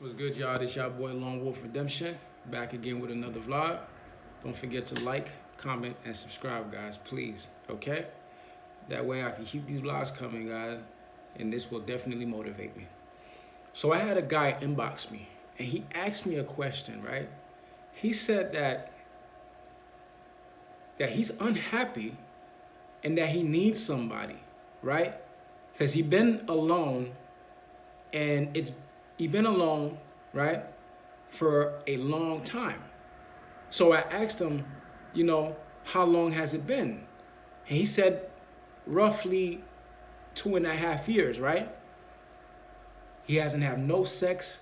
What's good, y'all? This y'all boy Lone Wolf Redemption, back again with another vlog. Don't forget to like, comment, and subscribe, guys, please, okay? That way I can keep these vlogs coming, guys, and this will definitely motivate me. So I had a guy inbox me, and he asked me a question, right? He said that he's unhappy and that he needs somebody, right? Because he's been alone, and he's been alone, right, for a long time. So I asked him, how long has it been? And he said roughly 2.5 years, right? He hasn't had no sex,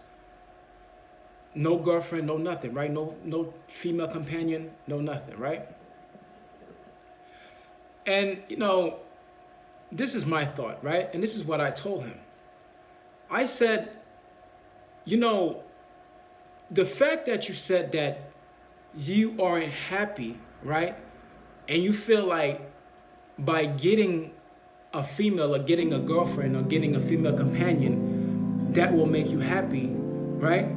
no girlfriend, no nothing, right? No female companion, no nothing, right? And, this is my thought, right? And this is what I told him. I said, the fact that you said that you aren't happy, right? And you feel like by getting a female or getting a girlfriend or getting a female companion, that will make you happy, right?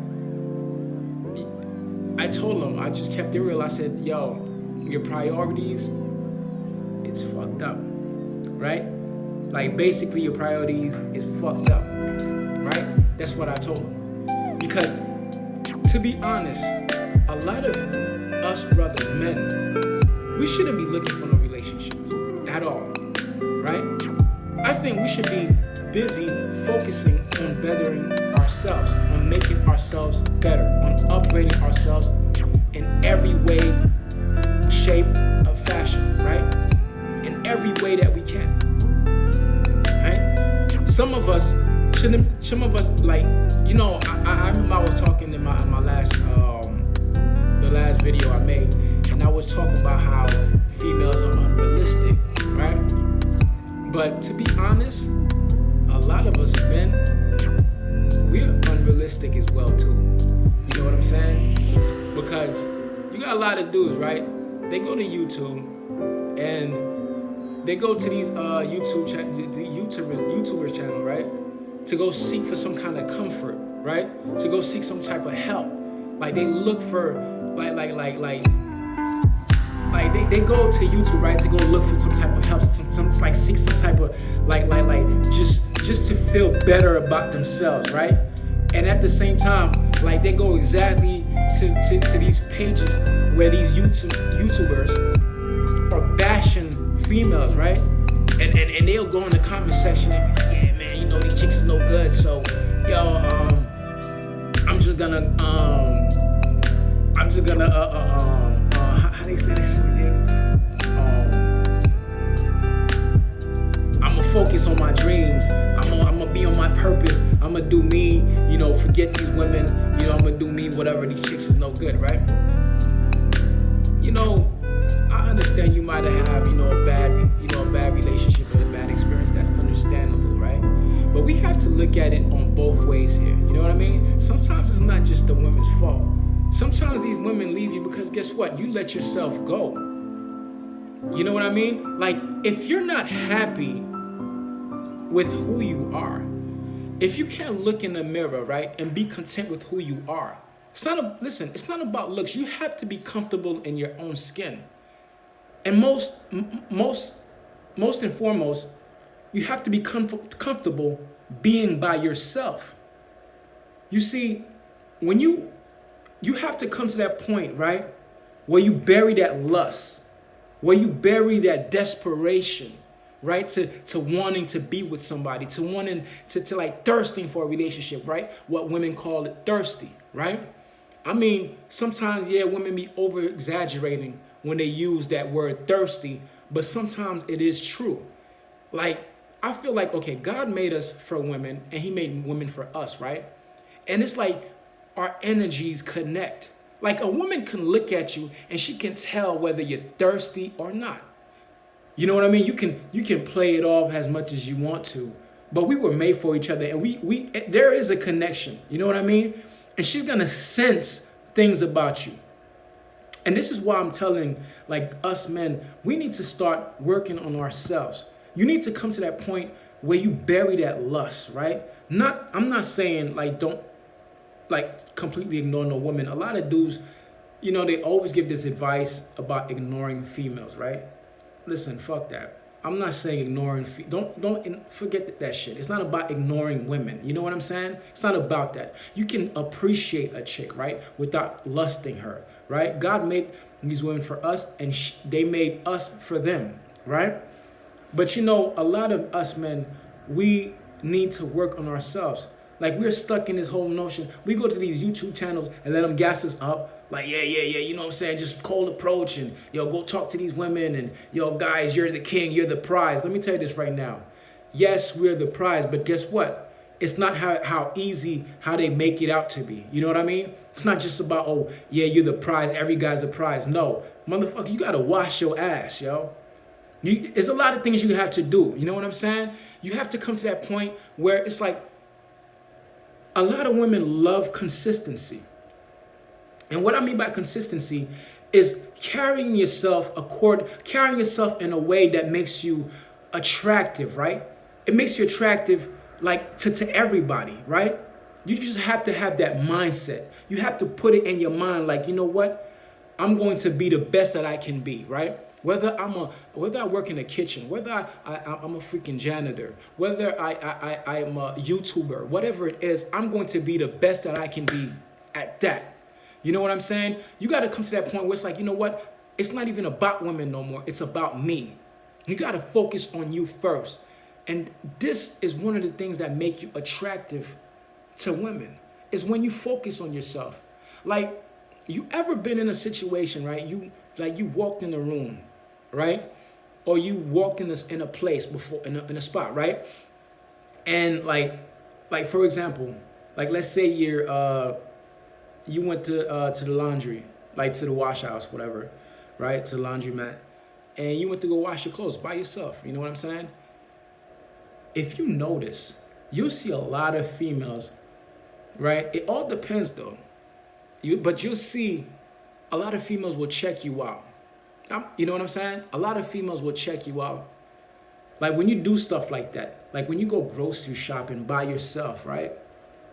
I told him, I just kept it real. I said, yo, your priorities, it's fucked up, right? Like basically your priorities is fucked up, right? That's what I told him. Because to be honest, a lot of us brothers, men, we shouldn't be looking for no relationships at all, right? I think we should be busy focusing on bettering ourselves, on making ourselves better, on upgrading ourselves in every way, shape, or fashion, right? In every way that we can, right? Some of us, like, I remember I was talking in my last, the last video I made, and I was talking about how females are unrealistic, right? But to be honest, a lot of us men, we're unrealistic as well too. You know what I'm saying? Because you got a lot of dudes, right? They go to YouTube and they go to these YouTubers channel, right? To go seek for some kind of comfort, right? To go seek some type of help. Like they look for, they go to YouTube, right? To go look for some type of help, some seek some type of just to feel better about themselves, right? And at the same time, like they go exactly to these pages where these YouTubers are bashing females, right? And they'll go in the comment section and be like, yeah, man, these chicks is no good. So, I'm just gonna, how do you say this again? I'm gonna focus on my dreams. I'm gonna be on my purpose. I'm gonna do me, forget these women. I'm gonna do me, whatever, these chicks is no good, right? I understand you might have a bad relationship or a bad experience. That's understandable, right? But we have to look at it on both ways here. You know what I mean? Sometimes it's not just the women's fault. Sometimes these women leave you because guess what? You let yourself go. You know what I mean? Like if you're not happy with who you are, if you can't look in the mirror, right, and be content with who you are, it's not about looks. You have to be comfortable in your own skin. And most and foremost, you have to be comfortable being by yourself. You see, when you have to come to that point, right, where you bury that lust, where you bury that desperation, right, to wanting to be with somebody, to wanting to like thirsting for a relationship, right? What women call it thirsty, right? I mean, sometimes, women be over-exaggerating when they use that word thirsty, but sometimes it is true. Like, I feel like, okay, God made us for women, and he made women for us, right? And it's like our energies connect. Like a woman can look at you, and she can tell whether you're thirsty or not. You know what I mean? You can play it off as much as you want to, but we were made for each other, and we there is a connection. You know what I mean? And she's gonna sense things about you. And this is why I'm telling like us men, we need to start working on ourselves. You need to come to that point where you bury that lust, right? I'm not saying like don't like completely ignore no women. A lot of dudes, they always give this advice about ignoring females, right? Listen, fuck that. I'm not saying ignoring. Don't forget that shit. It's not about ignoring women. You know what I'm saying? It's not about that. You can appreciate a chick, right, without lusting her, right? God made these women for us, and they made us for them, right? But a lot of us men, we need to work on ourselves. Like, we're stuck in this whole notion. We go to these YouTube channels and let them gas us up. Like, yeah, you know what I'm saying? Just cold approach and, go talk to these women and, guys, you're the king, you're the prize. Let me tell you this right now. Yes, we're the prize, but guess what? It's not how easy, how they make it out to be. You know what I mean? It's not just about, oh, yeah, you're the prize, every guy's the prize. No, motherfucker, you got to wash your ass, yo. There's a lot of things you have to do. You know what I'm saying? You have to come to that point where it's like, a lot of women love consistency. And what I mean by consistency is carrying yourself in a way that makes you attractive, right? It makes you attractive like to everybody, right? You just have to have that mindset. You have to put it in your mind like, you know what? I'm going to be the best that I can be, right? Whether I work in the kitchen, whether I'm a freaking janitor, whether I'm a YouTuber, whatever it is, I'm going to be the best that I can be at that. You know what I'm saying? You got to come to that point where it's like, you know what? It's not even about women no more. It's about me. You got to focus on you first. And this is one of the things that make you attractive to women, is when you focus on yourself. Like, you ever been in a situation, right? You walked in a room, right? Or you walked in a place before, in a spot, right? And like for example, like let's say you went to the laundry, like to the wash house, whatever, right? To the laundromat, and you went to go wash your clothes by yourself. You know what I'm saying? If you notice, you'll see a lot of females, right? It all depends though. But you'll see a lot of females will check you out. You know what I'm saying? A lot of females will check you out. Like when you do stuff like that, like when you go grocery shopping by yourself, right?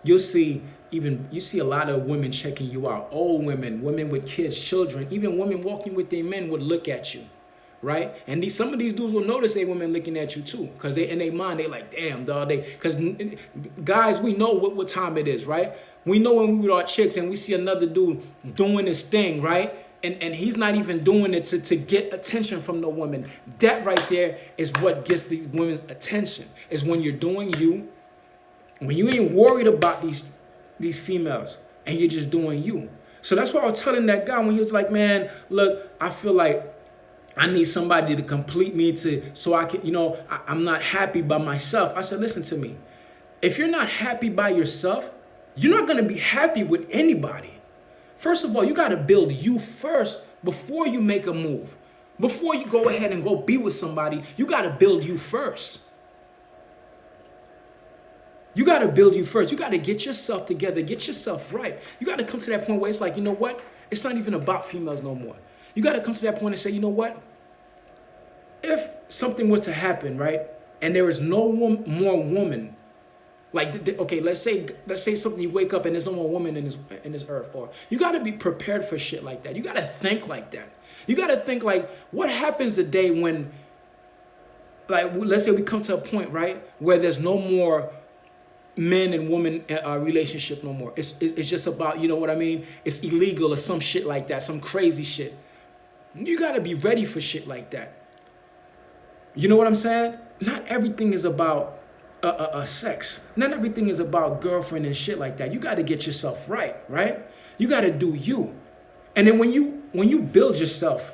You see a lot of women checking you out. Old women, women with kids, children, even women walking with their men would look at you, right? And some of these dudes will notice they women looking at you too, because they in their mind they like, damn, dog. Because guys, we know what time it is, right? We know when we with our chicks and we see another dude doing his thing, right? And he's not even doing it to get attention from no woman. That right there is what gets these women's attention. Is when you're doing you, when you ain't worried about these females and you're just doing you. So that's why I was telling that guy when he was like, man, look, I feel like I need somebody to complete me so I can, I'm not happy by myself. I said, listen to me. If you're not happy by yourself, you're not going to be happy with anybody. First of all, you got to build you first before you make a move. Before you go ahead and go be with somebody, you got to build you first. You got to build you first. You got to get yourself together, get yourself right. You got to come to that point where it's like, you know what? It's not even about females no more. You got to come to that point and say, you know what? If something were to happen, right, and there is no more woman, like, okay, let's say something, you wake up and there's no more woman in this earth, or you got to be prepared for shit like that. You got to think like that. You got to think like, what happens the day when, like, let's say we come to a point, right, where there's no more men and women relationship no more. It's just about, you know what I mean? It's illegal or some shit like that, some crazy shit. You got to be ready for shit like that. You know what I'm saying? Not everything is about sex. Not everything is about girlfriend and shit like that. You got to get yourself right? You got to do you. And then when you build yourself,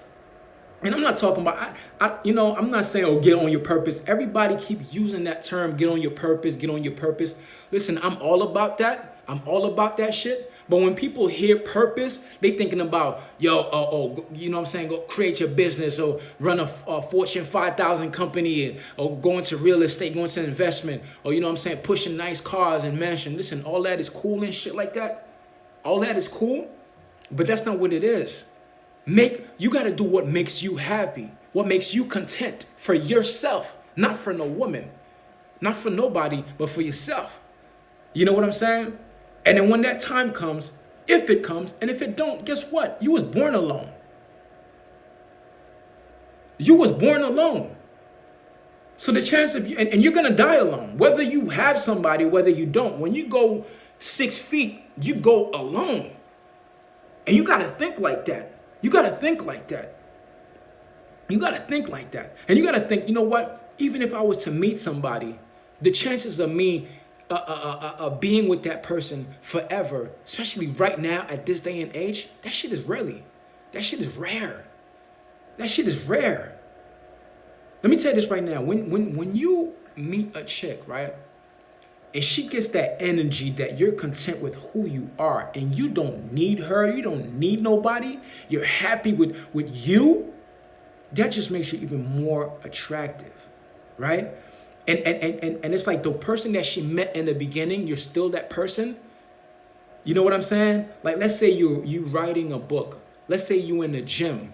and I'm not talking about, I'm not saying, oh, get on your purpose. Everybody keep using that term, get on your purpose, get on your purpose. Listen, I'm all about that. I'm all about that shit. But when people hear purpose, they thinking about, you know what I'm saying, go create your business or run a Fortune 5,000 company or go into real estate, go into investment, or, you know what I'm saying, pushing nice cars and mansion. Listen, all that is cool and shit like that. All that is cool, but that's not what it is. You got to do what makes you happy, what makes you content for yourself, not for no woman, not for nobody, but for yourself. You know what I'm saying? And then when that time comes, if it comes, and if it don't, guess what? You was born alone. You was born alone. So the chance of you, and you're going to die alone. Whether you have somebody, whether you don't. When you go 6 feet, you go alone. And you got to think like that. You got to think like that. You got to think like that. And you got to think, you know what? Even if I was to meet somebody, the chances of me being with that person forever, especially right now at this day and age, that shit is rare. That shit is rare. Let me tell you this right now. When you meet a chick, right, and she gets that energy that you're content with who you are, and you don't need her, you don't need nobody, you're happy with you, that just makes you even more attractive, right? And it's like the person that she met in the beginning, you're still that person. You know what I'm saying? Like, let's say you writing a book. Let's say you in the gym.